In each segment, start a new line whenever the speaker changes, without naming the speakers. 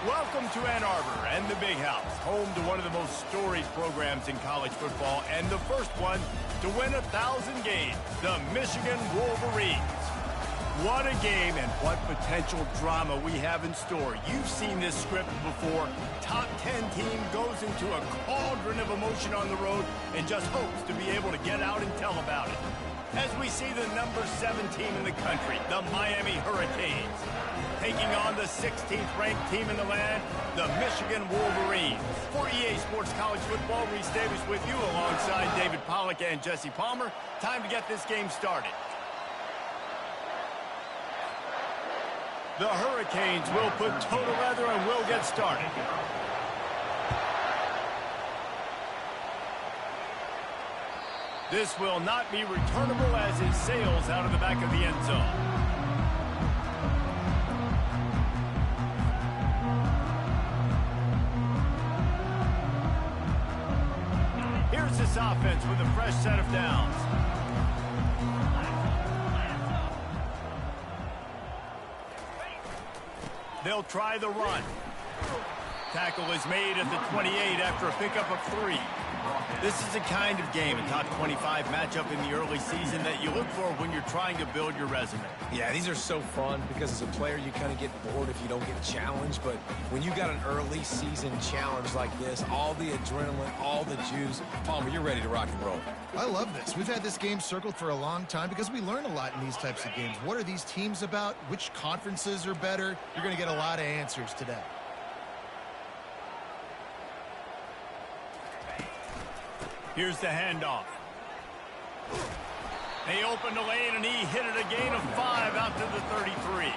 Welcome to Ann Arbor and the Big House, home to one of the most storied programs in college football and the first one to win 1,000 games, the Michigan Wolverines. What a game and what potential drama we have in store. You've seen this script before. Top 10 team goes into a cauldron of emotion on the road and just hopes to be able to get out and tell about it. As we see the number 7 team in the country, the Miami Hurricanes, taking on the 16th ranked team in the land, the Michigan Wolverines. For EA Sports College Football, Reese Davis with you alongside David Pollack and Jesse Palmer. Time to get this game started. The Hurricanes will put total leather and will get started. This will not be returnable as it sails out of the back of the end zone. Here's this offense with a fresh set of downs. They'll try the run. Tackle is made at the 28 after a pickup of 3. This is the kind of game, a top 25 matchup in the early season that you look for when you're trying to build your resume.
Yeah, these are so fun because as a player you kind of get bored if you don't get challenged, but when you got an early season challenge like this, all the adrenaline, all the juice, Palmer, you're ready to rock and roll.
I love this. We've had this game circled for a long time because we learn a lot in these types of games. What are these teams about? Which conferences are better? You're going to get a lot of answers today.
Here's the handoff. They opened the lane, and he hit it a gain of 5 out to the 33.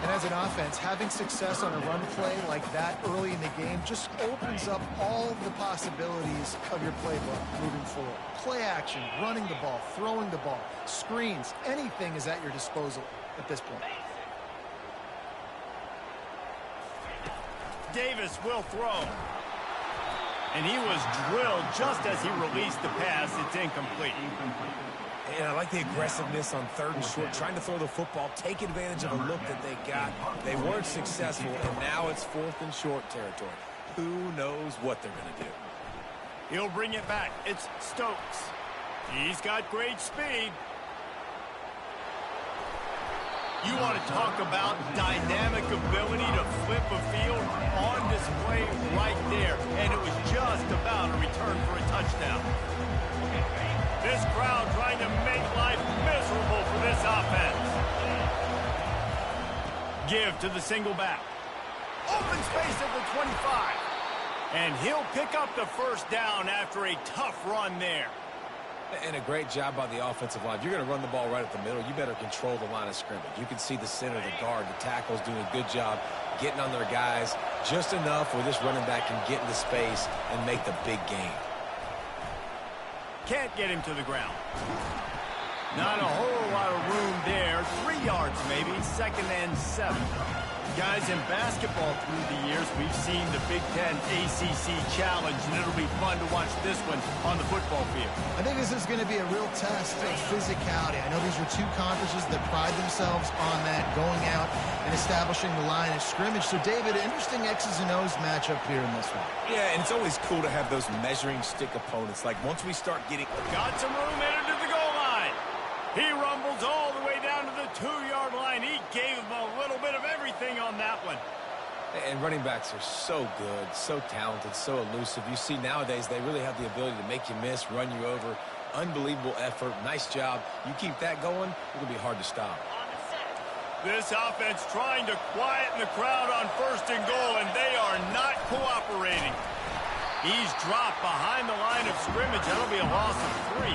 And as an offense, having success on a run play like that early in the game just opens up all the possibilities of your playbook moving forward. Play action, running the ball, throwing the ball, screens, anything is at your disposal at this point.
Davis will throw. And he was drilled just as he released the pass. It's incomplete.
And I like the aggressiveness on 3rd and short, trying to throw the football, take advantage of a look that they got. They weren't successful, and now it's 4th and short territory. Who knows what they're going to do?
He'll bring it back. It's Stokes. He's got great speed. You want to talk about dynamic ability to flip a field on display right there. And it was just about a return for a touchdown. This crowd trying to make life miserable for this offense. Give to the single back. Open space at the 25. And he'll pick up the first down after a tough run there.
And a great job by the offensive line. If you're going to run the ball right at the middle, you better control the line of scrimmage. You can see the center, the guard, the tackles doing a good job getting on their guys just enough where this running back can get into space and make the big game.
Can't get him to the ground. Not a whole lot of room there. 3 yards maybe, 2nd and 7. Guys, in basketball through the years, we've seen the Big Ten ACC Challenge, and it'll be fun to watch this one on the football field.
I think this is going to be a real test of physicality. I know these are 2 conferences that pride themselves on that, going out and establishing the line of scrimmage. So, David, interesting X's and O's matchup here in this one.
Yeah, and it's always cool to have those measuring stick opponents. Like, once we start getting...
Got some room headed to the goal line. He rumbles all the way down to the 2-yard line. He gave him a little bit of everything on that one.
And running backs are so good, so talented, so elusive. You see nowadays they really have the ability to make you miss, run you over. Unbelievable effort. Nice job. You keep that going, it'll be hard to stop.
This offense trying to quieten the crowd on 1st and goal, and they are not cooperating. He's dropped behind the line of scrimmage. That'll be a loss of 3.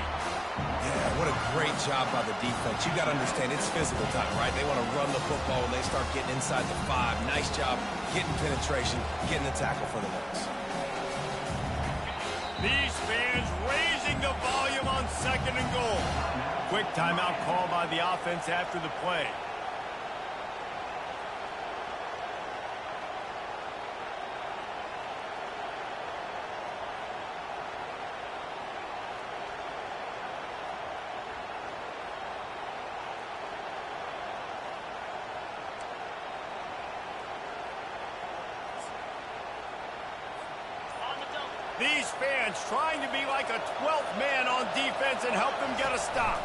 Yeah, what a great job by the defense. You got to understand, it's physical time, right? They want to run the football when they start getting inside the 5. Nice job getting penetration, getting the tackle for the loss.
These fans raising the volume on 2nd and goal. Quick timeout call by the offense after the play. these fans trying to be like a 12th man on defense and help them get a stop.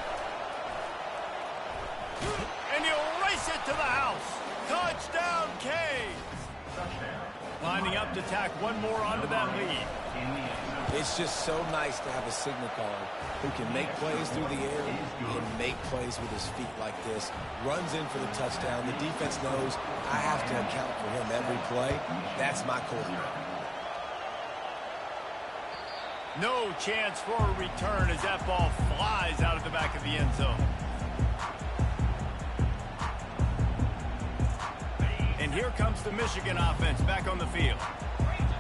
And he'll race it to the house. Touchdown, Canes. Lining up to tack one more onto that lead.
It's just so nice to have a signal caller who can make plays through the air and make plays with his feet like this. Runs in for the touchdown. The defense knows I have to account for him every play. That's my quarterback.
No chance for a return as that ball flies out of the back of the end zone. And here comes the Michigan offense back on the field.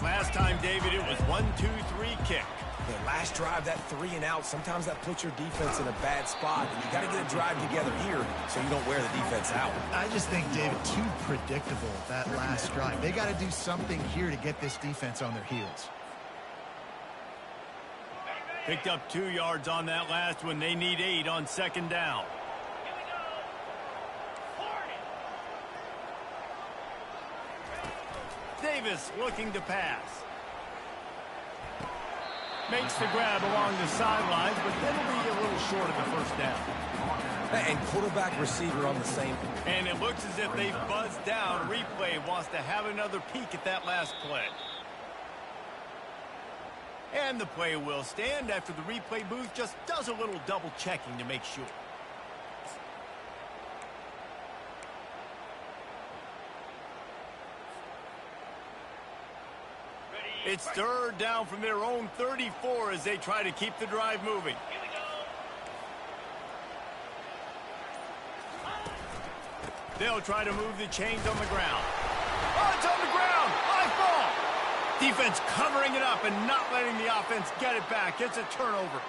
Last time, David, it was 1-2-3 kick.
The last drive, that 3 and out, sometimes that puts your defense in a bad spot. And you got to get a drive together here so you don't wear the defense out.
I just think, David, too predictable, that last drive. They got to do something here to get this defense on their heels.
Picked up 2 yards on that last one. They need 8 on second down. Davis looking to pass. Makes the grab along the sidelines, but then will be a little short of the first down.
And quarterback receiver on the same.
And it looks as if they've buzzed down. Replay wants to have another peek at that last play. And the play will stand after the replay booth just does a little double checking to make sure. It's third down from their own 34 as they try to keep the drive moving. They'll try to move the chains on the ground. Oh, it's on the ground. High ball. Defense covering it up and not letting the offense get it back. It's a turnover.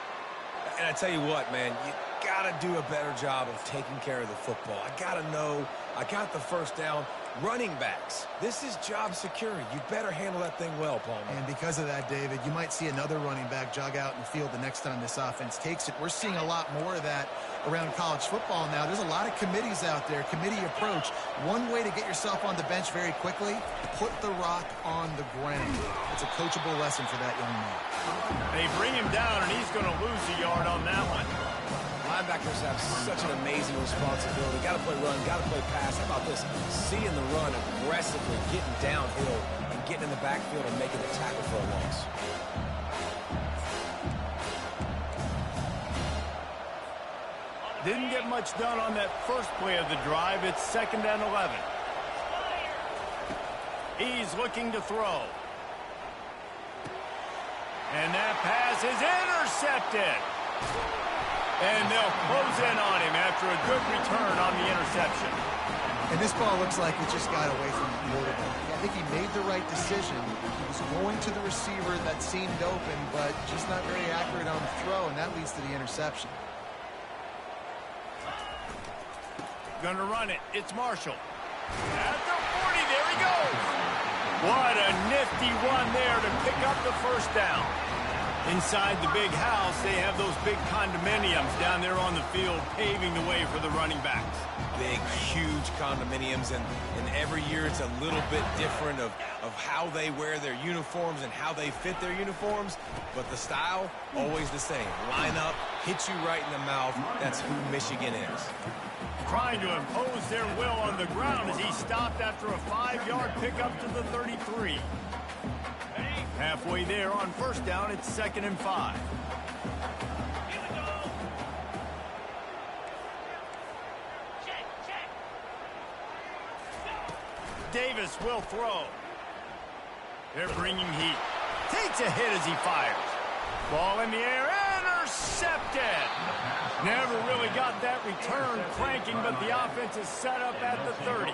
And I tell you what, man, you got to do a better job of taking care of the football. I got to know I got the first down. Running backs, this is job security. You better handle that thing well, Paul.
And because of that, David, you might see another running back jog out in the field the next time this offense takes it. We're seeing a lot more of that around college football now. There's a lot of committees out there, committee approach. One way to get yourself on the bench very quickly, put the rock on the ground. It's a coachable lesson for that young man.
They bring him down, and he's going to lose a yard on that one.
Linebackers have such an amazing responsibility. Got to play run, got to play pass. How about this? Seeing the run aggressively, getting downhill, and getting in the backfield and making the tackle for a loss.
Didn't get much done on that first play of the drive. It's 2nd and 11. He's looking to throw. And that pass is intercepted. And they'll close in on him after a good return on the interception.
And this ball looks like it just got away from the quarterback. I think he made the right decision. He was going to the receiver that seemed open, but just not very accurate on the throw, and that leads to the interception.
Gonna run it. It's Marshall. At the 40, there he goes. What a nifty one there to pick up the first down. Inside the big house, they have those big condominiums down there on the field paving the way for the running backs.
Big, huge condominiums, and every year it's a little bit different of how they wear their uniforms and how they fit their uniforms, but the style, always the same. Line up, hit you right in the mouth. That's who Michigan is.
Trying to impose their will on the ground as he stopped after a 5-yard pickup to the 33. Halfway there on first down, it's 2nd and 5. Davis will throw. They're bringing heat. Takes a hit as he fires. Ball in the air, intercepted. Never really got that return cranking, but the offense is set up at the 30.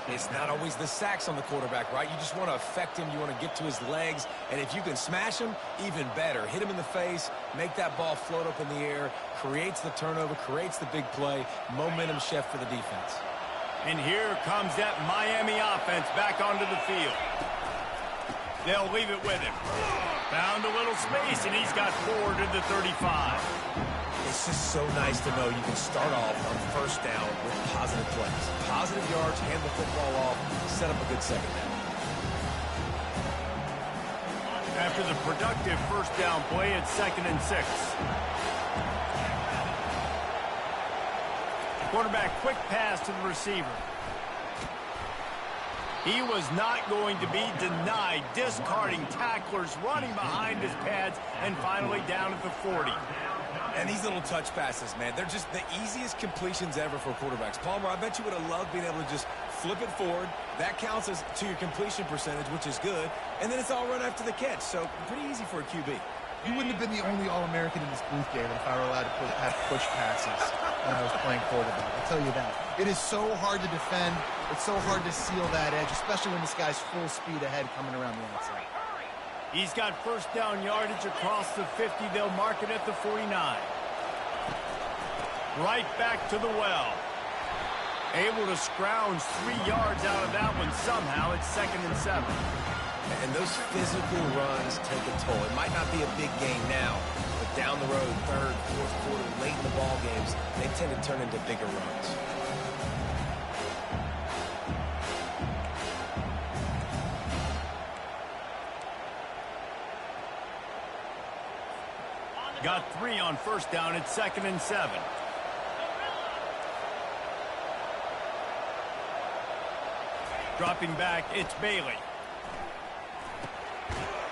It's not always the sacks on the quarterback, right? You just want to affect him. You want to get to his legs. And if you can smash him, even better. Hit him in the face, make that ball float up in the air, creates the turnover, creates the big play, momentum shift for the defense.
And here comes that Miami offense back onto the field. They'll leave it with him. Found a little space, and he's got 4 to the 35.
It's just so nice to know you can start off on first down with positive plays. Positive yards, hand the football off, set up a good second down.
after the productive first down play at 2nd and 6. Quarterback quick pass to the receiver. He was not going to be denied, discarding tacklers, running behind his pads, and finally down at the 40.
And these little touch passes, man, they're just the easiest completions ever for quarterbacks. Palmer, I bet you would have loved being able to just flip it forward. That counts as to your completion percentage, which is good. And then it's all run after the catch, so pretty easy for a QB.
You wouldn't have been the only All-American in this booth, David, if I were allowed to have push passes when I was playing quarterback. I'll tell you that. It is so hard to defend. It's so hard to seal that edge, especially when this guy's full speed ahead coming around the outside.
He's got first down yardage across the 50. They'll mark it at the 49. Right back to the well. Able to scrounge 3 yards out of that one somehow. It's 2nd and 7.
And those physical runs take a toll. It might not be a big game now, but down the road, 3rd, 4th quarter, late in the ball games, they tend to turn into bigger runs.
Got 3 on first down at 2nd and 7. Dropping back, it's Bailey.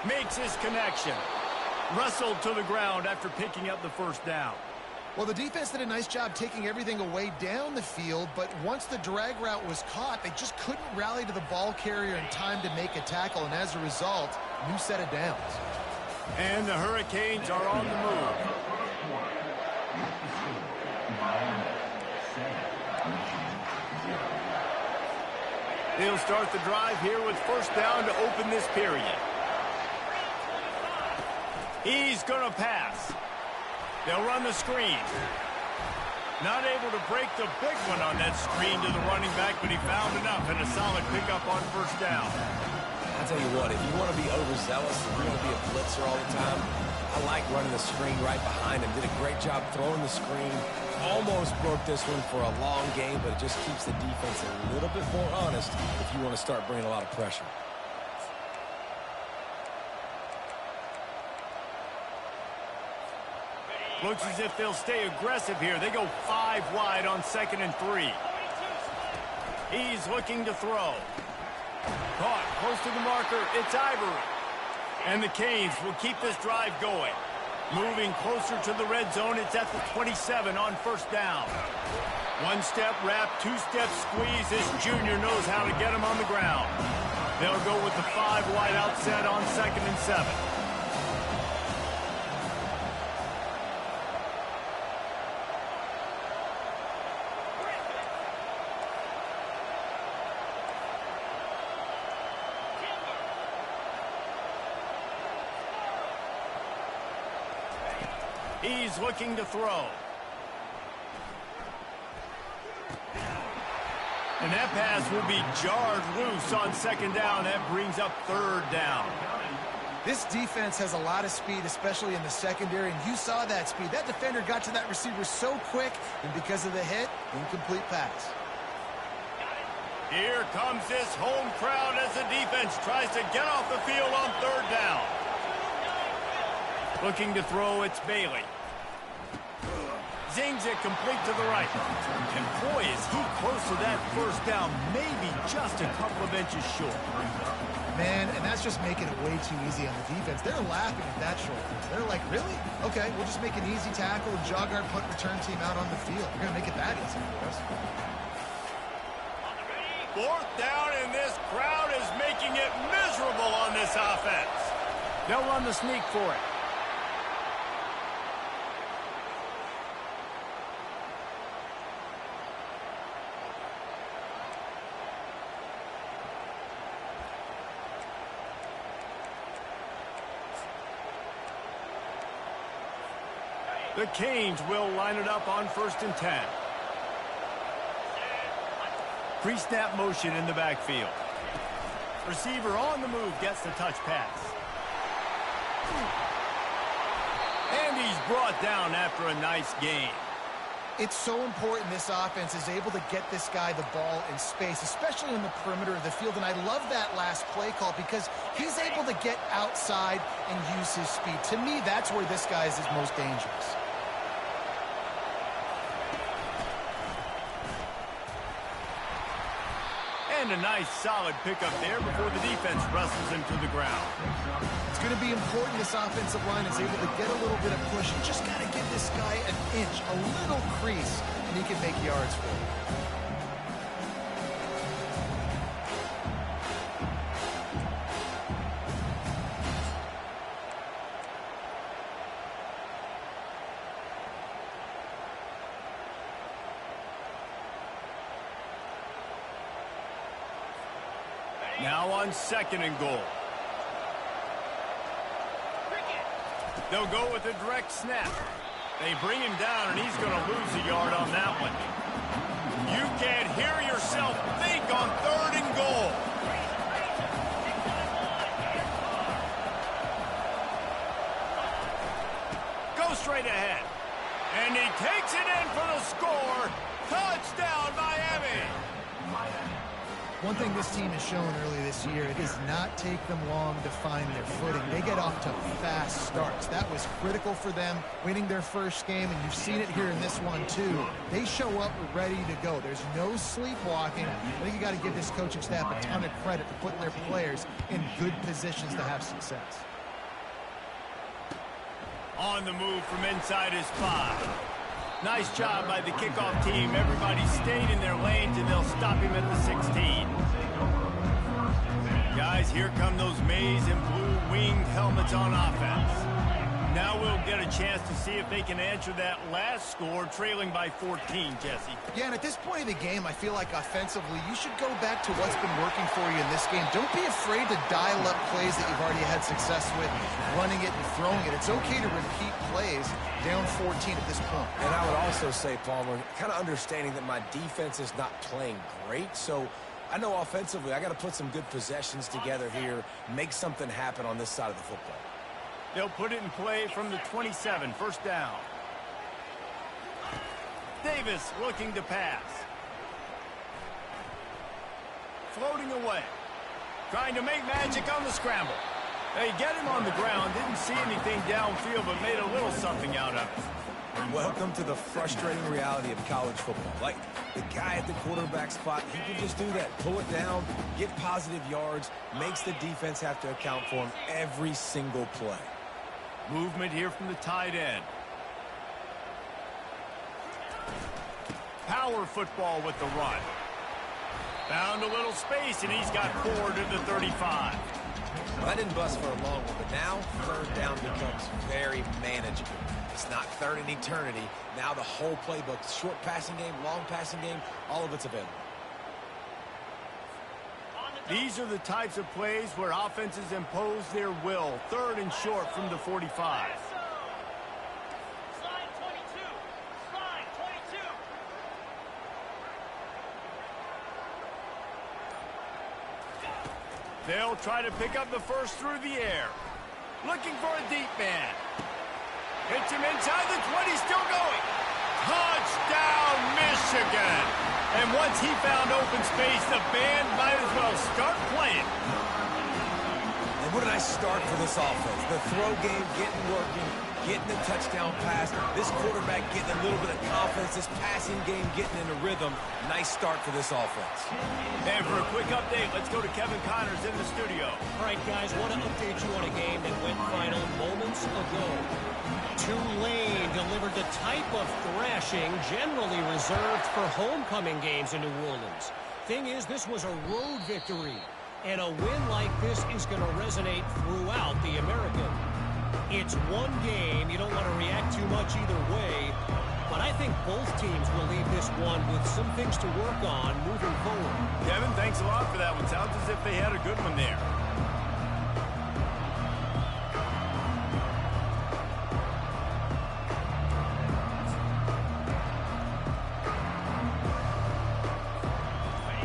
Makes his connection. Wrestled to the ground after picking up the first down.
Well, the defense did a nice job taking everything away down the field, but once the drag route was caught, they just couldn't rally to the ball carrier in time to make a tackle, and as a result, new set of downs.
And the Hurricanes are on the move. They'll start the drive here with first down to open this period. He's going to pass. They'll run the screen. Not able to break the big one on that screen to the running back, but he found enough and a solid pickup on first down.
I'll tell you what, if you want to be overzealous and you want to be a blitzer all the time, I like running the screen right behind him. Did a great job throwing the screen. Almost broke this one for a long game, but it just keeps the defense a little bit more honest if you want to start bringing a lot of pressure.
Looks as if they'll stay aggressive here. They go 5 wide on 2nd and 3. He's looking to throw. Caught close to the marker. It's Ivory. And the Canes will keep this drive going. Moving closer to the red zone. It's at the 27 on first down. 1-step wrap, 2-step squeeze. This junior knows how to get him on the ground. They'll go with the 5 wide outset on 2nd and 7. He's looking to throw. And that pass will be jarred loose on 2nd down. That brings up 3rd down.
This defense has a lot of speed, especially in the secondary, and you saw that speed. That defender got to that receiver so quick, and because of the hit, incomplete pass.
Here comes this home crowd as the defense tries to get off the field on 3rd down. Looking to throw, it's Bailey. Zings it complete to the right. And boy, is he close to that first down, maybe just a couple of inches short.
Man, and that's just making it way too easy on the defense. They're laughing at that short. They're like, really? Okay, we'll just make an easy tackle and jog our punt return team out on the field. We're going to make it that easy for us.
4th down, and this crowd is making it miserable on this offense. They'll run the sneak for it. The Canes will line it up on 1st and 10. Pre-snap motion in the backfield. Receiver on the move gets the touch pass. And he's brought down after a nice gain.
It's so important this offense is able to get this guy the ball in space, especially in the perimeter of the field. And I love that last play call because he's able to get outside and use his speed. To me, that's where this guy is his most dangerous.
And a nice solid pickup there before the defense wrestles him to the ground.
It's going to be important this offensive line is able to get a little bit of push. You just got to give this guy an inch, a little crease, and he can make yards for you.
Now on 2nd and goal. They'll go with a direct snap. They bring him down, and he's going to lose a yard on that one. You can't hear yourself think on 3rd and goal. Go straight ahead. And he takes it in for the score. Touchdown, Miami.
One thing this team has shown early this year, it does not take them long to find their footing. They get off to fast starts. That was critical for them winning their first game, and you've seen it here in this one too. They show up ready to go. There's no sleepwalking. I think you got to give this coaching staff a ton of credit for putting their players in good positions to have success.
On the move from inside his 5. Nice job by the kickoff team. Everybody stayed in their lanes, and they'll stop him at the 16. Guys, here come those maize and blue winged helmets on offense. Now we'll get a chance to see if they can answer that last score, trailing by 14, Jesse.
Yeah, and at this point of the game, I feel like offensively, you should go back to what's been working for you in this game. Don't be afraid to dial up plays that you've already had success with, running it and throwing it. It's okay to repeat plays down 14 at this point.
And I would also say, Palmer, kind of understanding that my defense is not playing great, so I know offensively I got to put some good possessions together here, make something happen on this side of the football.
They'll put it in play from the 27, 1st down. Davis looking to pass. Floating away. Trying to make magic on the scramble. They get him on the ground. Didn't see anything downfield, but made a little something out of it.
Welcome to the frustrating reality of college football. Like, the guy at the quarterback spot, he can just do that. Pull it down, get positive yards, makes the defense have to account for him every single play.
Movement here from the tight end. Power football with the run. Found a little space, and he's got 4 to the 35.
Well, that didn't bust for a long one, but now 3rd down becomes very manageable. It's not 3rd in eternity. Now the whole playbook, short passing game, long passing game, all of it's available.
These are the types of plays where offenses impose their will. 3rd and short from the 45.
Slide 22. Slide 22.
They'll try to pick up the first through the air. Looking for a deep man. Hits him inside the 20, still going. Touchdown, Michigan! And once he found open space, the band might as well start playing.
And what a nice start for this offense. The throw game getting working, getting the touchdown pass. This quarterback getting a little bit of confidence. This passing game getting in a rhythm. Nice start for this offense.
And for a quick update, let's go to Kevin Connors in the studio.
All right, guys, want to update you on a game that went final moments ago. Tulane delivered the type of thrashing generally reserved for homecoming games in New Orleans. Thing is, this was a road victory, and a win like this is going to resonate throughout the American. It's one game. You don't want to react too much either way, but I think both teams will leave this one with some things to work on moving forward.
Kevin, thanks a lot for that one. Sounds as if they had a good one there.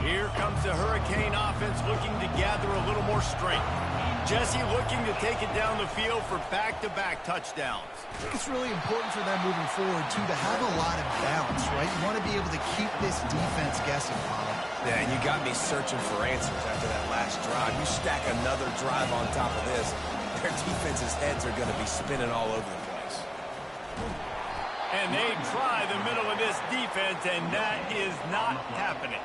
Here comes the Hurricane offense looking to gather a little more strength. Jesse looking to take it down the field for back-to-back touchdowns.
I think it's really important for them moving forward, too, to have a lot of balance, right? You want to be able to keep this defense guessing, Paulo.
Yeah, and you got me searching for answers after that last drive. You stack another drive on top of this, their defense's heads are going to be spinning all over the place.
And they try the middle of this defense, and that is not happening.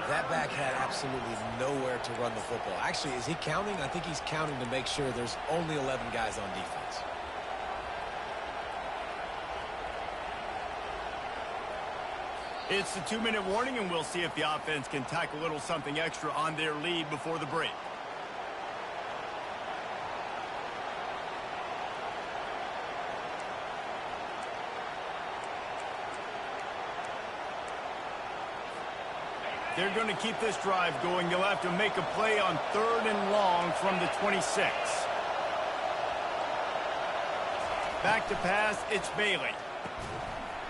That back had absolutely nowhere to run the football. Actually, is he counting? I think he's counting to make sure there's only 11 guys on defense.
It's the 2-minute warning, and we'll see if the offense can tack a little something extra on their lead before the break. They're going to keep this drive going. They'll have to make a play on 3rd and long from the 26. Back to pass, it's Bailey.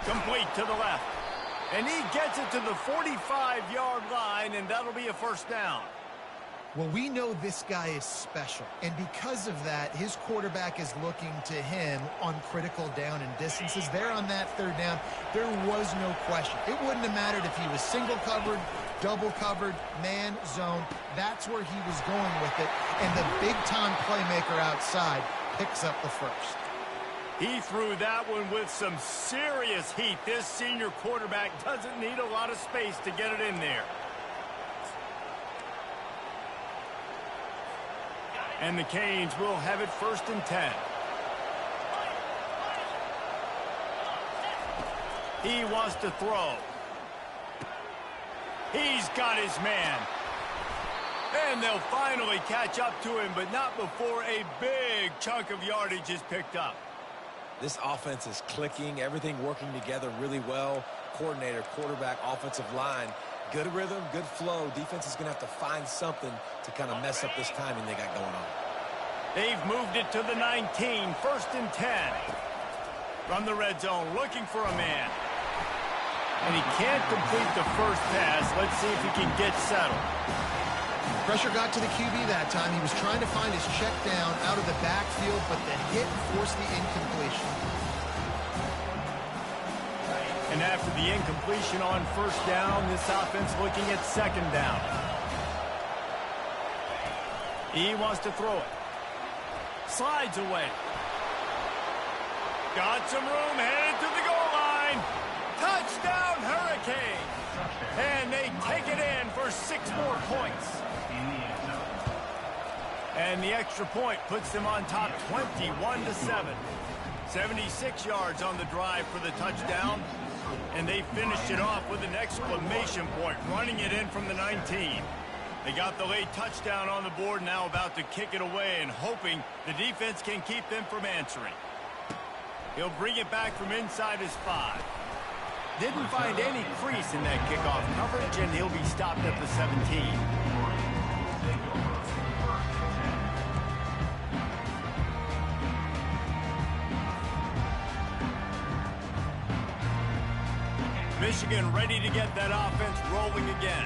Complete to the left. And he gets it to the 45-yard line, and that'll be a first down.
Well, we know this guy is special, and because of that, his quarterback is looking to him on critical down and distances. There on that 3rd down, there was no question. It wouldn't have mattered if he was single covered, double covered, man, zone. That's where he was going with it, and the big-time playmaker outside picks up the first.
He threw that one with some serious heat. This senior quarterback doesn't need a lot of space to get it in there. And the Canes will have it 1st and 10. He wants to throw. He's got his man. And they'll finally catch up to him, but not before a big chunk of yardage is picked up.
This offense is clicking, everything working together really well. Coordinator, quarterback, offensive line. Good rhythm, good flow. Defense is going to have to find something to kind of mess up this timing they got going on.
They've moved it to the 19, 1st and 10. From the red zone, looking for a man. And he can't complete the first pass. Let's see if he can get settled.
Pressure got to the QB that time. He was trying to find his check down out of the backfield, but the hit forced the incompletion.
And after the incompletion on 1st down, this offense looking at 2nd down. He wants to throw it. Slides away. Got some room, headed to the goal line. Touchdown, Hurricanes. And they take it in for 6 more points. And the extra point puts them on top 21-7. 76 yards on the drive for the touchdown. And they finished it off with an exclamation point, running it in from the 19. They got the late touchdown on the board, now about to kick it away and hoping the defense can keep them from answering. He'll bring it back from inside his 5. Didn't find any crease in that kickoff coverage, and he'll be stopped at the 17. Michigan ready to get that offense rolling again.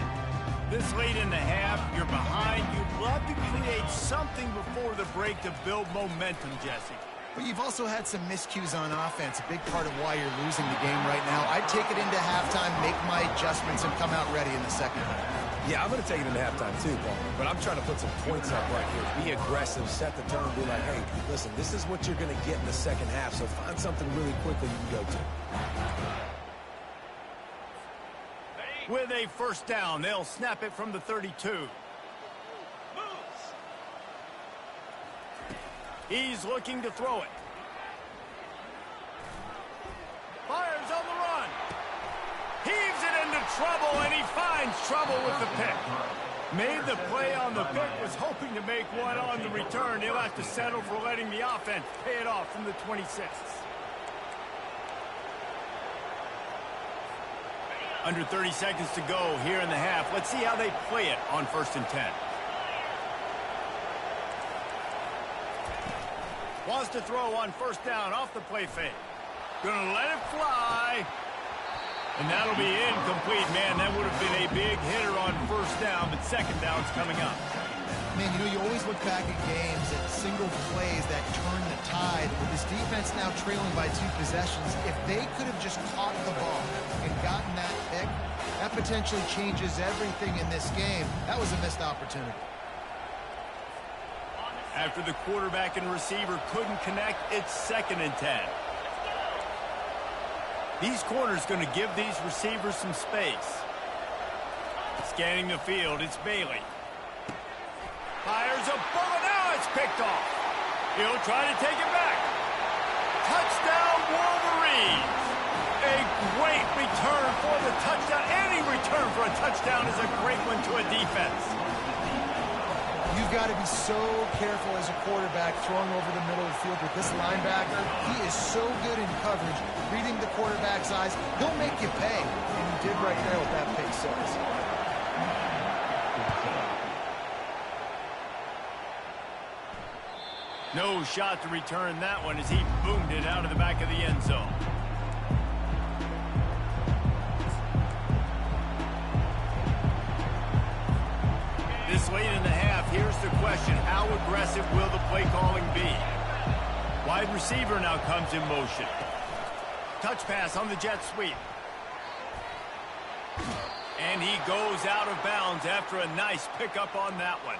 This late in the half, you're behind. You'd love to create something before the break to build momentum, Jesse.
But you've also had some miscues on offense, a big part of why you're losing the game right now. I'd take it into halftime, make my adjustments, and come out ready in the second half.
Yeah, I'm going to take it into halftime too, Paul. But I'm trying to put some points up right here. Be aggressive, set the tone, be like, hey, listen, this is what you're going to get in the second half, so find something really quickly you can go to.
With a 1st down, they'll snap it from the 32. He's looking to throw it. Fires on the run. Heaves it into trouble, and he finds trouble with the pick. Made the play on the pick, was hoping to make one on the return. He'll have to settle for letting the offense pay it off from the 26. Under 30 seconds to go here in the half. Let's see how they play it on 1st and 10. Wants to throw on 1st down off the play fake. Gonna let it fly. And that'll be incomplete. Man, that would have been a big hitter on 1st down, but 2nd down's coming up.
Man, you always look back at games at single plays that turn the tide. With this defense now trailing by 2 possessions, if they could have just caught the ball and gotten that pick, that potentially changes everything in this game. That was a missed opportunity.
After the quarterback and receiver couldn't connect, it's 2nd and 10. These corners going to give these receivers some space. Scanning the field, it's Bailey. Fires a bullet. Now it's picked off. He'll try to take it back. Touchdown, Wolverines. A great return for the touchdown. Any return for a touchdown is a great one to a defense.
You've got to be so careful as a quarterback throwing over the middle of the field with this linebacker. He is so good in coverage, reading the quarterback's eyes. He'll make you pay, and he did right there with that pick 6.
No shot to return that one as he boomed it out of the back of the end zone. This late in the half, here's the question. How aggressive will the play calling be? Wide receiver now comes in motion. Touch pass on the jet sweep. And he goes out of bounds after a nice pickup on that one.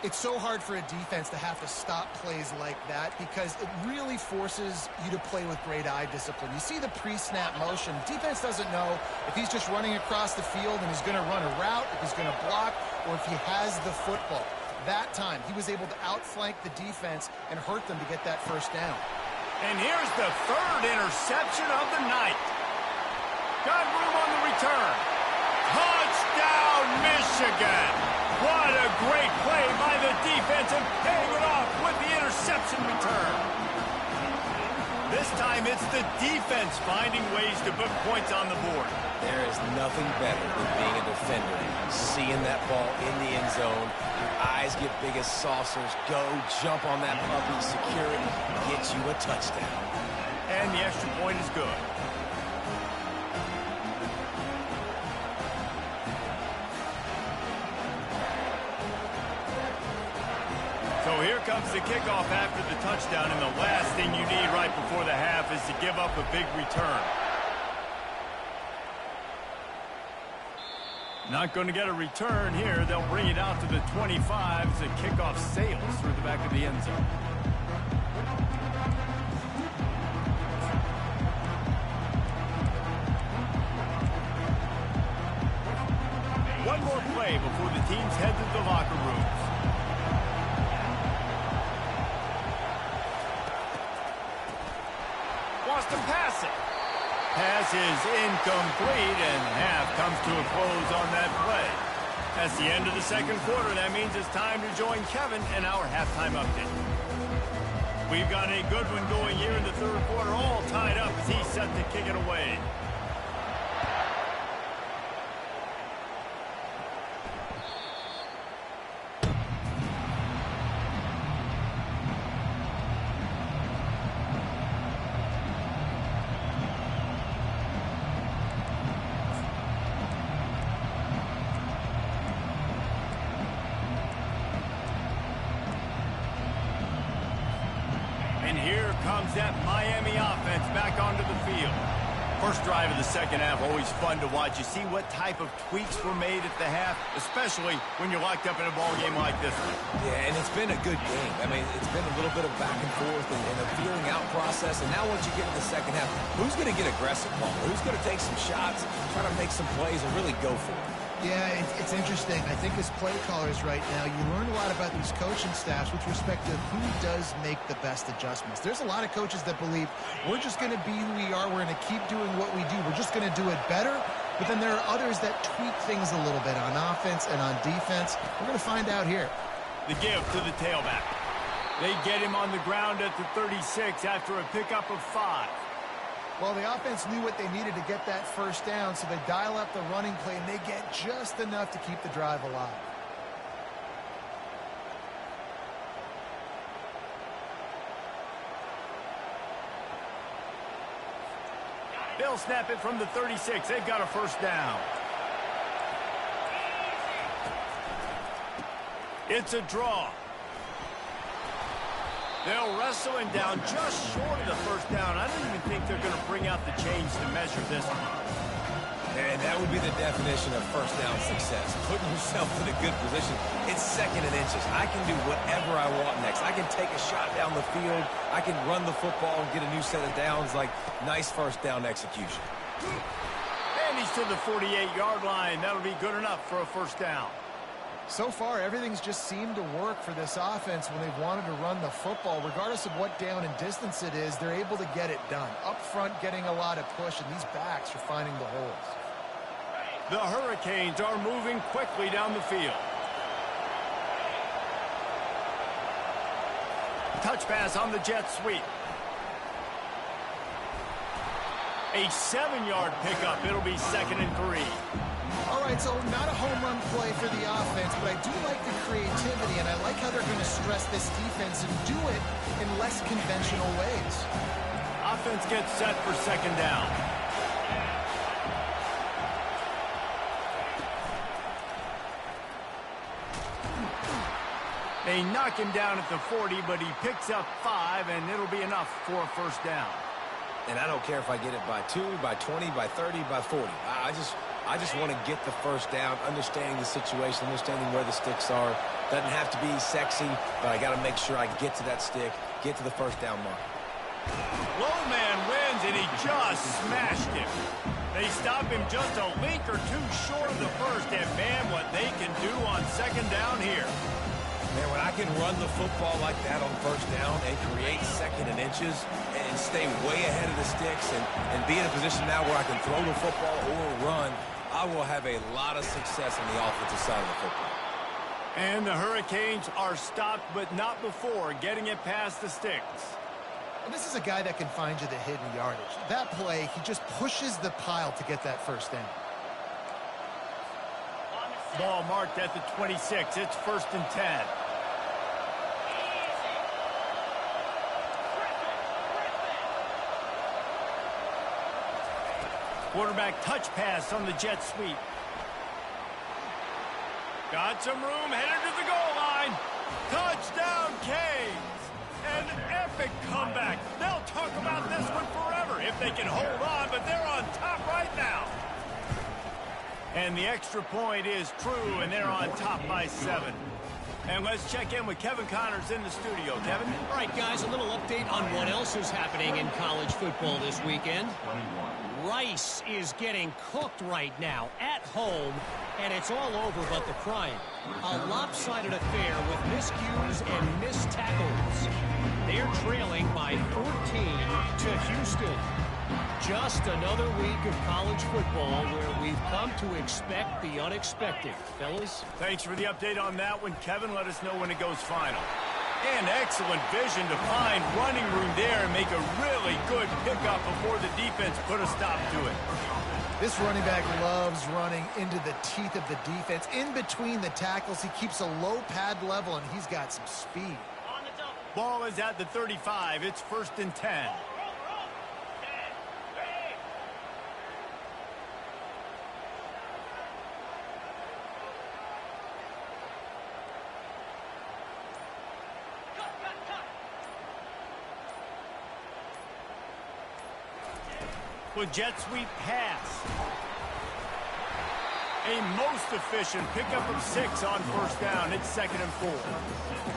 It's so hard for a defense to have to stop plays like that because it really forces you to play with great eye discipline. You see the pre-snap motion. Defense doesn't know if he's just running across the field and he's going to run a route, if he's going to block, or if he has the football. That time, he was able to outflank the defense and hurt them to get that 1st down.
And here's the 3rd interception of the night. Got room on the return. Touchdown, Michigan! What a great play by the defense and paying it off with the interception return. This time it's the defense finding ways to put points on the board.
There is nothing better than being a defender. Seeing that ball in the end zone, your eyes get big as saucers. Go, jump on that puppy, secure it, get you a touchdown.
And the extra point is good. So here comes the kickoff after the touchdown, and the last thing you need right before the half is to give up a big return. Not going to get a return here. They'll bring it out to the 25 as the kickoff sails through the back of the end zone. One more play before the teams head to the locker rooms. Wants to pass it. Pass is incomplete, and half comes to a close on that play. That's the end of the 2nd quarter. That means it's time to join Kevin in our halftime update. We've got a good one going here in the 3rd quarter, all tied up as he's set to kick it away. And here comes that Miami offense back onto the field. First drive of the 2nd half, always fun to watch. You see what type of tweaks were made at the half, especially when you're locked up in a ball game like this one.
Yeah, and it's been a good game. I mean, it's been a little bit of back and forth and a feeling out process. And now once you get to the 2nd half, who's going to get aggressive, Paul? Who's going to take some shots, try to make some plays, and really go for it?
Yeah, it's interesting. I think as play callers right now, you learn a lot about these coaching staffs with respect to who does make the best adjustments. There's a lot of coaches that believe we're just going to be who we are. We're going to keep doing what we do. We're just going to do it better. But then there are others that tweak things a little bit on offense and on defense. We're going to find out here.
The give to the tailback. They get him on the ground at the 36 after a pickup of 5.
Well, the offense knew what they needed to get that 1st down, so they dial up the running play, and they get just enough to keep the drive alive.
They'll snap it from the 36. They've got a 1st down. It's a draw. They'll wrestle him down just short of the first down. I don't even think they're going to bring out the chains to measure this one.
And that would be the definition of first down success. Putting yourself in a good position. It's 2nd and inches. I can do whatever I want next. I can take a shot down the field. I can run the football and get a new set of downs. Like, nice first down execution.
And he's to the 48-yard line. That'll be good enough for a first down.
So far, everything's just seemed to work for this offense when they've wanted to run the football. Regardless of what down and distance it is, they're able to get it done. Up front, getting a lot of push, and these backs are finding the holes.
The Hurricanes are moving quickly down the field. Touch pass on the jet sweep. A 7-yard pickup. It'll be 2nd and 3.
All right, so not a home run play for the offense, but I do like the creativity, and I like how they're going to stress this defense and do it in less conventional ways.
Offense gets set for 2nd down. They knock him down at the 40, but he picks up 5, and it'll be enough for a first down.
And I don't care if I get it by 2, by 20, by 30, by 40. I just want to get the first down, understanding the situation, understanding where the sticks are. Doesn't have to be sexy, but I got to make sure I get to that stick, get to the first down mark.
Low man wins, and he just smashed him. They stop him just a link or two short of the first, and man, what they can do on 2nd down here.
Man, when I can run the football like that on first down and create 2nd and inches and stay way ahead of the sticks and be in a position now where I can throw the football or run, I will have a lot of success on the offensive side of the football.
And the Hurricanes are stopped, but not before getting it past the sticks.
And this is a guy that can find you the hidden yardage. That play, he just pushes the pile to get that first down.
Ball marked at the 26. It's 1st and 10. Quarterback touch pass on the jet sweep. Got some room, headed to the goal line. Touchdown, Canes. An epic comeback. They'll talk about this one forever if they can hold on, but they're on top right now. And the extra point is true, and they're on top by 7. And let's check in with Kevin Connors in the studio. Kevin?
All right, guys, a little update on what else is happening in college football this weekend. Rice is getting cooked right now at home, and it's all over but the crying. A lopsided affair with miscues and missed tackles. They're trailing by 14 to Houston. Just another week of college football where we've come to expect the unexpected. Fellas?
Thanks for the update on that one, Kevin. Let us know when it goes final. And excellent vision to find running room there and make a really good pickup before the defense put a stop to it.
This running back loves running into the teeth of the defense. In between the tackles, he keeps a low pad level, and he's got some speed.
Ball is at the 35. It's 1st and 10. With jet sweep pass. A most efficient pickup of 6 on first down. It's 2nd and 4.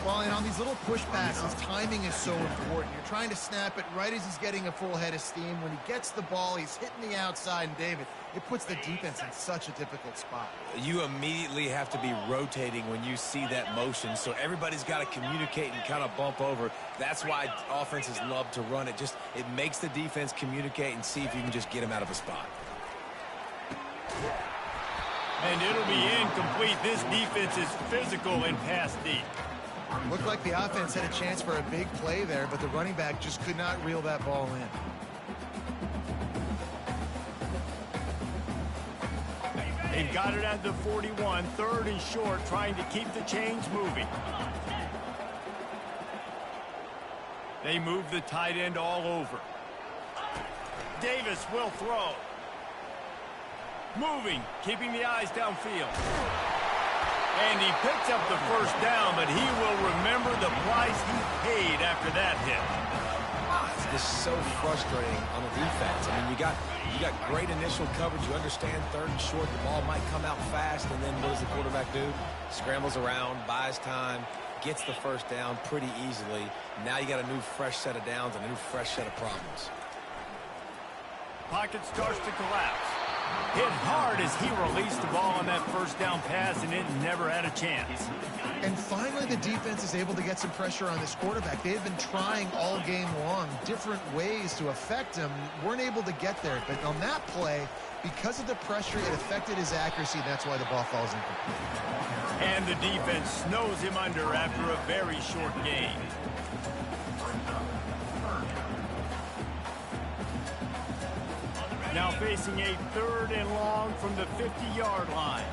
Well, and on these little push passes, timing is so important. You're trying to snap it right as he's getting a full head of steam. When he gets the ball, he's hitting the outside, and David, it puts the defense in such a difficult spot.
You immediately have to be rotating when you see that motion, so everybody's got to communicate and kind of bump over. That's why offenses love to run it. It makes the defense communicate and see if you can just get him out of a spot.
And it'll be incomplete. This defense is physical and pass deep.
Looked like the offense had a chance for a big play there, but the running back just could not reel that ball in.
They've got it at the 41, 3rd and short, trying to keep the chains moving. They move the tight end all over. Davis will throw. Moving, keeping the eyes downfield. And he picks up the first down, but he will remember the price he paid after that hit.
It's just so frustrating on the defense. I mean, you got great initial coverage. You understand third and short, the ball might come out fast, and then what does the quarterback do? Scrambles around, buys time, gets the first down pretty easily. Now you got a new fresh set of downs and a new fresh set of problems.
Pocket starts to collapse. Hit hard as he released the ball on that first down pass, and it never had a chance.
And finally, the defense is able to get some pressure on this quarterback. They've been trying all game long different ways to affect him. Weren't able to get there. But on that play, because of the pressure, it affected his accuracy. That's why the ball falls incomplete.
And the defense snows him under after a very short gain. Now facing a 3rd and long from the 50-yard line.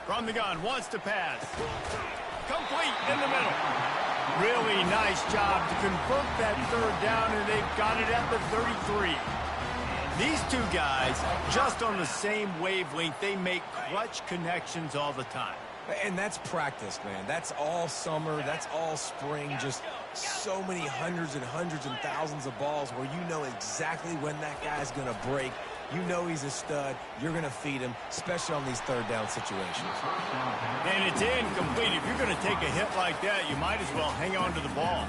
From the gun, wants to pass. Complete in the middle. Really nice job to convert that 3rd down, and they've got it at the 33. These two guys, just on the same wavelength, they make clutch connections all the time.
And that's practice, man. That's all summer. That's all spring. Just so many hundreds and thousands of balls where you know exactly when that guy's going to break. You know he's a stud. You're going to feed him, especially on these 3rd down situations.
And it's incomplete. If you're going to take a hit like that, you might as well hang on to the ball.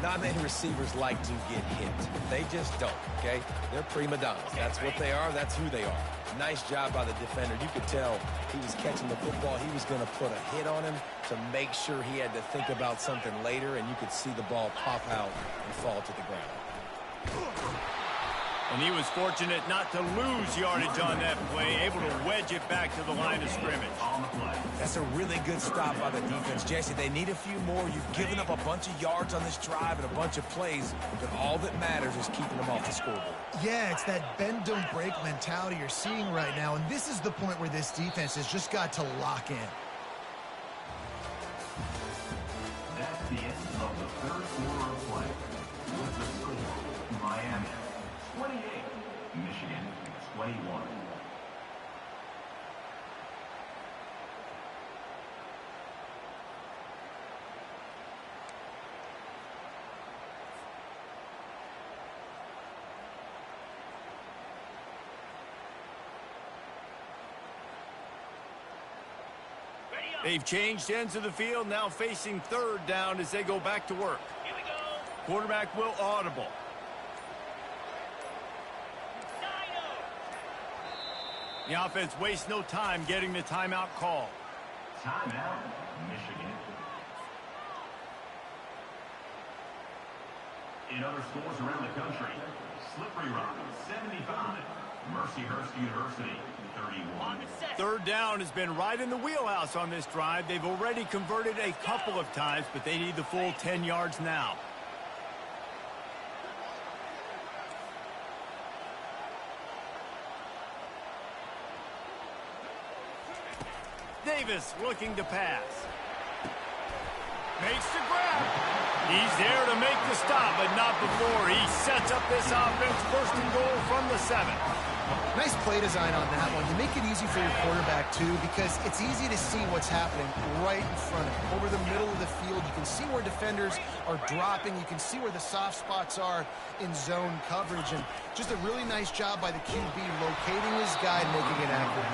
Not many receivers like to get hit. They just don't, okay? They're prima donnas. That's what they are. That's who they are. Nice job by the defender. You could tell he was catching the football. He was going to put a hit on him to make sure he had to think about something later, and you could see the ball pop out and fall to the ground.
And he was fortunate not to lose yardage on that play, able to wedge it back to the line of scrimmage.
That's a really good stop by the defense, Jesse. They need a few more. You've given up a bunch of yards on this drive and a bunch of plays, but all that matters is keeping them off the scoreboard.
Yeah, it's that bend, don't break mentality you're seeing right now, and this is the point where this defense has just got to lock in.
That's the end of the 3rd quarter of play. With the score, Miami 28, Michigan 21.
They've changed ends of the field, now facing 3rd down as they go back to work.
Here we go.
Quarterback will audible. The offense wastes no time getting the timeout call.
Timeout, Michigan. In other schools around the country, Slippery Rock, 75. Mercyhurst University, 31.
3rd down has been right in the wheelhouse on this drive. They've already converted a couple of times, but they need the full 10 yards now. Davis looking to pass. Makes the grab. He's there to make the stop, but not before he sets up this offense 1st and goal from the 7.
Nice play design on that one. You make it easy for your quarterback, too, because it's easy to see what's happening right in front of him. Over the middle of the field, you can see where defenders are dropping. You can see where the soft spots are in zone coverage. And just a really nice job by the QB locating his guy and making it accurate.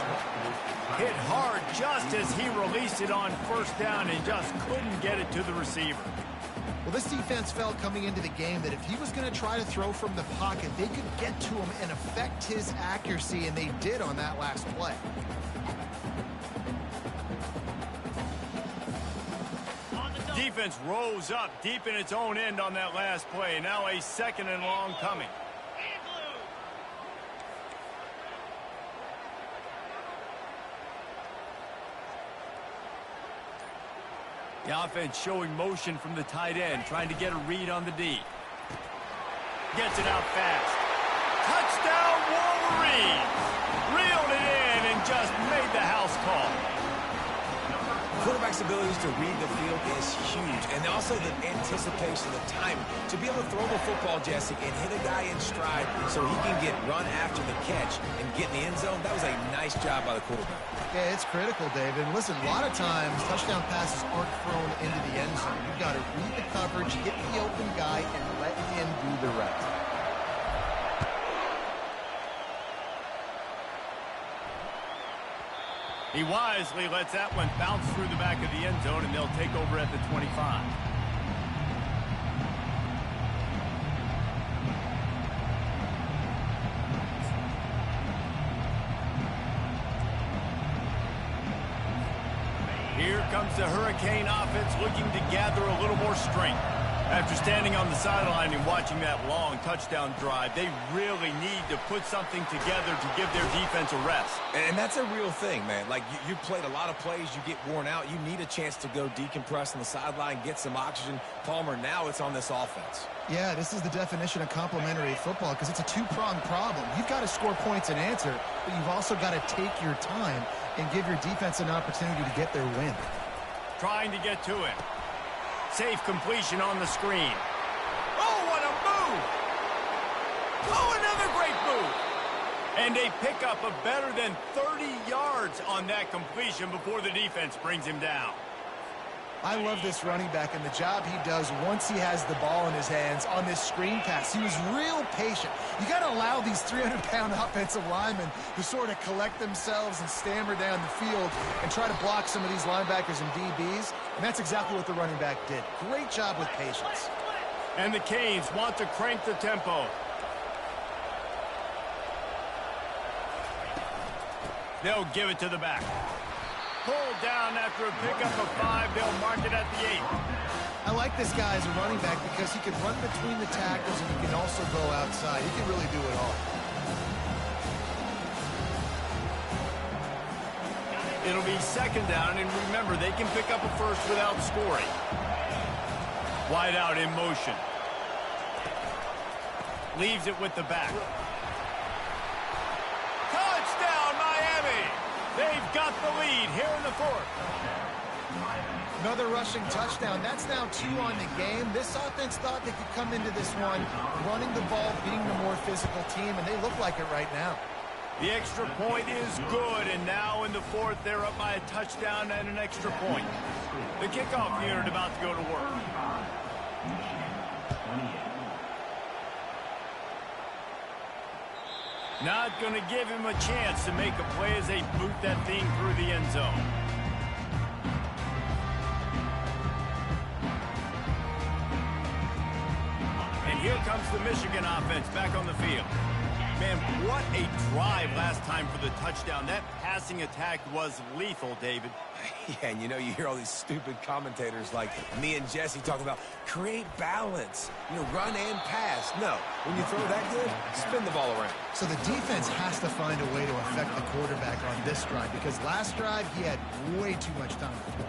Hit hard just as he released it on 1st down and just couldn't get it to the receiver.
Well, this defense felt coming into the game that if he was going to try to throw from the pocket, they could get to him and affect his accuracy, and they did on that last play.
Defense rose up deep in its own end on that last play. Now a 2nd and long coming. The offense showing motion from the tight end, trying to get a read on the D. Gets it out fast. Touchdown, Wolverines! Reeled it in and just made the house call.
Quarterback's abilities to read the field is huge, and also the anticipation, the timing. To be able to throw the football, Jesse, and hit a guy in stride so he can get run after the catch and get in the end zone, that was a nice job by the quarterback.
Yeah, it's critical, David. And listen, a lot of times touchdown passes aren't thrown into the end zone. You've got to read the coverage, hit the open guy, and let him do the rest.
He wisely lets that one bounce through the back of the end zone, and they'll take over at the 25. Here comes the Hurricane offense looking to gather a little more strength. After standing on the sideline and watching that long touchdown drive, they really need to put something together to give their defense a rest.
And that's a real thing, man. Like, you played a lot of plays, you get worn out. You need a chance to go decompress on the sideline, get some oxygen. Palmer, now it's on this offense.
Yeah, this is the definition of complementary football because it's a two-pronged problem. You've got to score points and answer, but you've also got to take your time and give your defense an opportunity to get their win.
Trying to get to it. Safe completion on the screen. Oh, what a move! Oh, another great move! And they pick up a better than 30 yards on that completion before the defense brings him down.
I love this running back and the job he does once he has the ball in his hands on this screen pass. He was real patient. You got to allow these 300-pound offensive linemen to sort of collect themselves and stammer down the field and try to block some of these linebackers and DBs, and that's exactly what the running back did. Great job with patience.
And the Canes want to crank the tempo. They'll give it to the back. Pulled down after a pickup of 5. They'll mark it at the 8.
I like this guy as a running back because he can run between the tackles and he can also go outside. He can really do it all.
It'll be second down, and remember, they can pick up a first without scoring. Wide out in motion. Leaves it with the back. Touchdown, Miami! They've got the lead here in the fourth.
Another rushing touchdown. That's now 2 on the game. This offense thought they could come into this one running the ball, being the more physical team, and they look like it right now.
The extra point is good, and now in the fourth, they're up by a touchdown and an extra point. The kickoff unit about to go to work. Not going to give him a chance to make a play as they boot that thing through the end zone. And here comes the Michigan offense back on the field. Man, what a drive last time for the touchdown. That passing attack was lethal, David.
Yeah, and you know, you hear all these stupid commentators like me and Jesse talking about create balance, you know, run and pass. No, when you throw that good, spin the ball around.
So the defense has to find a way to affect the quarterback on this drive because last drive he had way too much time to throw.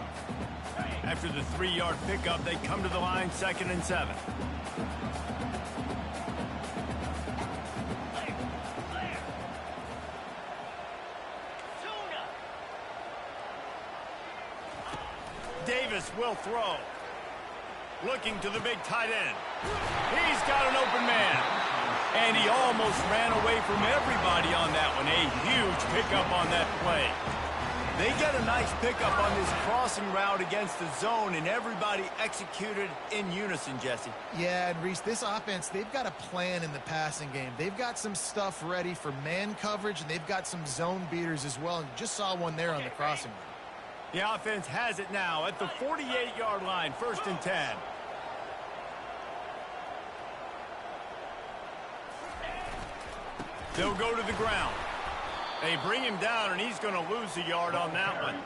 After the 3-yard pickup, they come to the line 2nd and 7. Davis will throw. Looking to the big tight end. He's got an open man. And he almost ran away from everybody on that one. A huge pickup on that play. They get a nice pickup on this crossing route against the zone, and everybody executed in unison, Jesse.
Yeah, and Reese, this offense, they've got a plan in the passing game. They've got some stuff ready for man coverage, and they've got some zone beaters as well. And you just saw one there on the crossing route.
The offense has it now at the 48-yard line, 1st and 10. They'll go to the ground. They bring him down, and he's going to lose a yard on that one.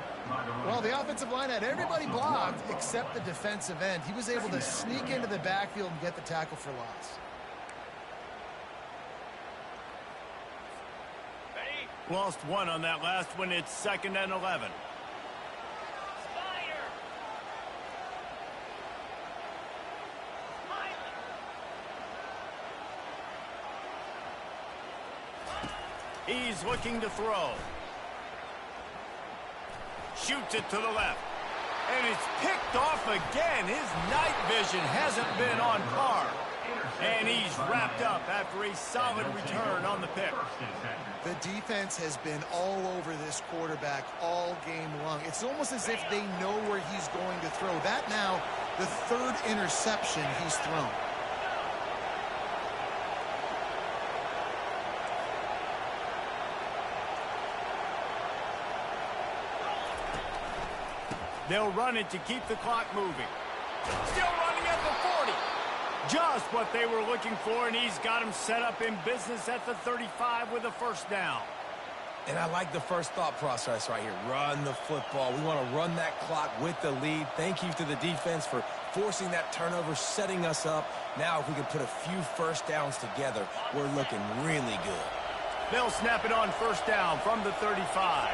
Well, the offensive line had everybody blocked except the defensive end. He was able to sneak into the backfield and get the tackle for loss.
Lost one on that last one. It's 2nd and 11. He's looking to throw. Shoots it to the left. And it's picked off again. His night vision hasn't been on par. And he's wrapped up after a solid return on the pick.
The defense has been all over this quarterback all game long. It's almost as if they know where he's going to throw. That now, the third interception he's thrown.
They'll run it to keep the clock moving. Still running at the 40. Just what they were looking for, and he's got him set up in business at the 35 with a first down.
And I like the first thought process right here. Run the football. We want to run that clock with the lead. Thank you to the defense for forcing that turnover, setting us up. Now if we can put a few first downs together, we're looking really good.
They'll snap it on first down from the 35.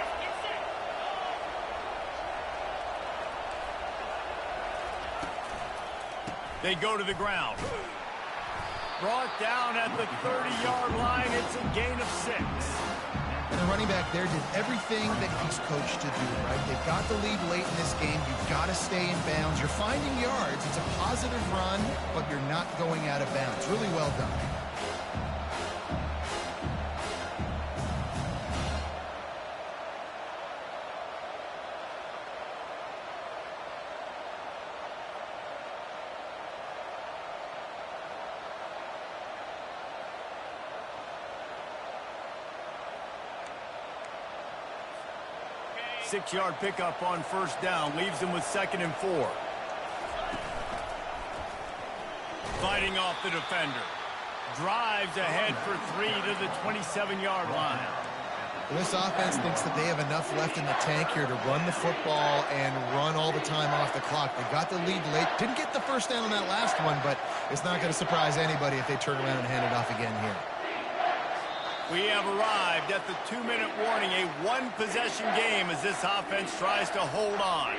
They go to the ground. Brought down at the 30-yard line. It's a gain of 6.
And the running back there did everything that he's coached to do, right? They've got the lead late in this game. You've got to stay in bounds. You're finding yards. It's a positive run, but you're not going out of bounds. Really well done.
Six-yard pickup on first down leaves him with 2nd and 4. Fighting off the defender. Drives ahead for 3 to the 27-yard line.
This offense thinks that they have enough left in the tank here to run the football and run all the time off the clock. They got the lead late. Didn't get the first down on that last one, but it's not going to surprise anybody if they turn around and hand it off again here.
We have arrived at the 2-minute warning, a one-possession game as this offense tries to hold on.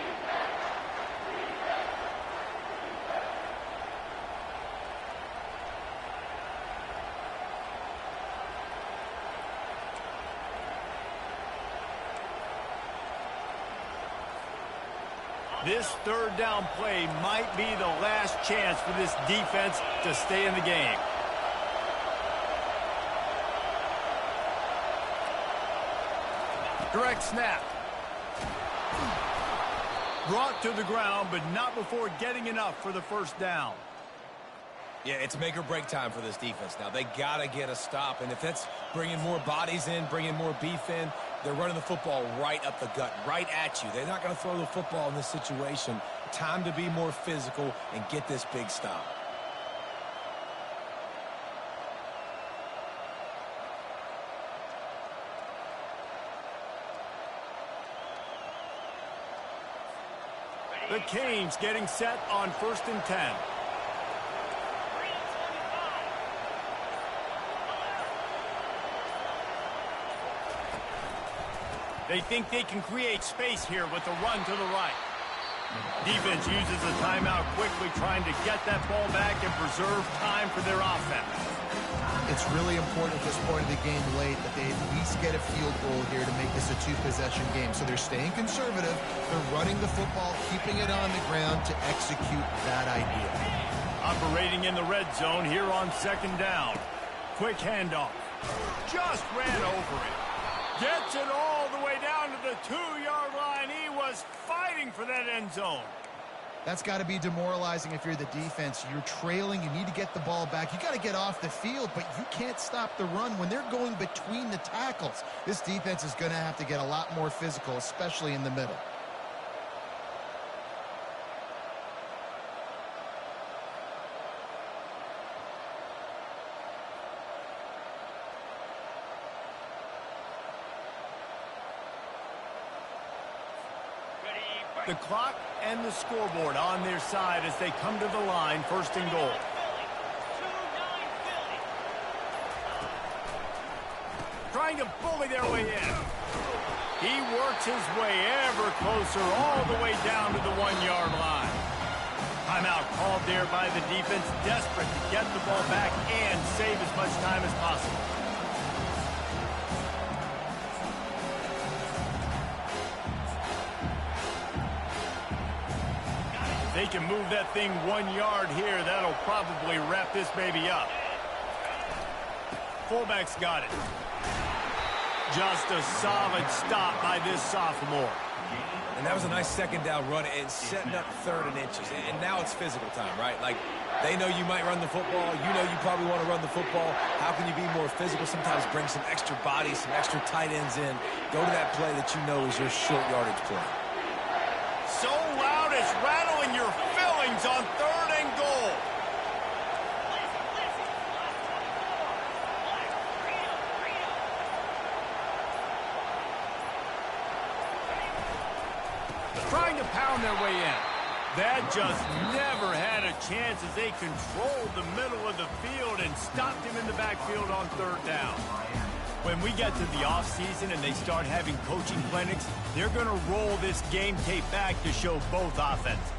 This third down play might be the last chance for this defense to stay in the game. Direct snap. Brought to the ground, but not before getting enough for the first down.
Yeah, it's make or break time for this defense now. They got to get a stop, and if that's bringing more bodies in, bringing more beef in, they're running the football right up the gut, right at you. They're not going to throw the football in this situation. Time to be more physical and get this big stop.
The Canes getting set on 1st and 10. They think they can create space here with the run to the right. Defense uses a timeout quickly, trying to get that ball back and preserve time for their offense.
It's really important at this point of the game late that they at least get a field goal here to make this a two-possession game. So they're staying conservative. They're running the football, keeping it on the ground to execute that idea.
Operating in the red zone here on 2nd down. Quick handoff. Just ran over it. Gets it all the way down to the 2-yard line. He was fighting for that end zone.
That's got to be demoralizing if you're the defense. You're trailing. You need to get the ball back. You got to get off the field, but you can't stop the run when they're going between the tackles. This defense is going to have to get a lot more physical, especially in the middle.
The clock and the scoreboard on their side as they come to the line, 1st and goal. Trying to bully their way in. He works his way ever closer all the way down to the 1-yard line. Timeout called there by the defense, desperate to get the ball back and save as much time as possible. If they can move that thing 1 yard here, that'll probably wrap this baby up. Fullback's got it. Just a solid stop by this sophomore.
And that was a nice second down run and setting up 3rd and inches. And now it's physical time, right? Like, they know you might run the football. You know you probably want to run the football. How can you be more physical? Sometimes bring some extra bodies, some extra tight ends in. Go to that play that you know is your short yardage play.
So loud it's rattling your fillings on 3rd and goal. Trying to pound their way in. That just never had a chance as they controlled the middle of the field and stopped him in the backfield on 3rd down. When we get to the offseason and they start having coaching clinics, they're going to roll this game tape back to show both offenses.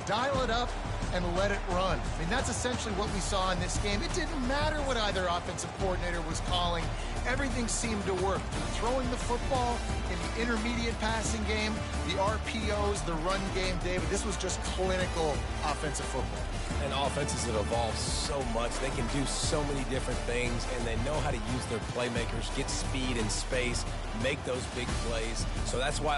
Dial it up and let it run. I mean, that's essentially what we saw in this game. It didn't matter what either offensive coordinator was calling. Everything seemed to work. Throwing the football in the intermediate passing game, the RPOs, the run game, David, this was just clinical offensive football.
And offenses have evolved so much. They can do so many different things, and they know how to use their playmakers, get speed and space, make those big plays. So that's why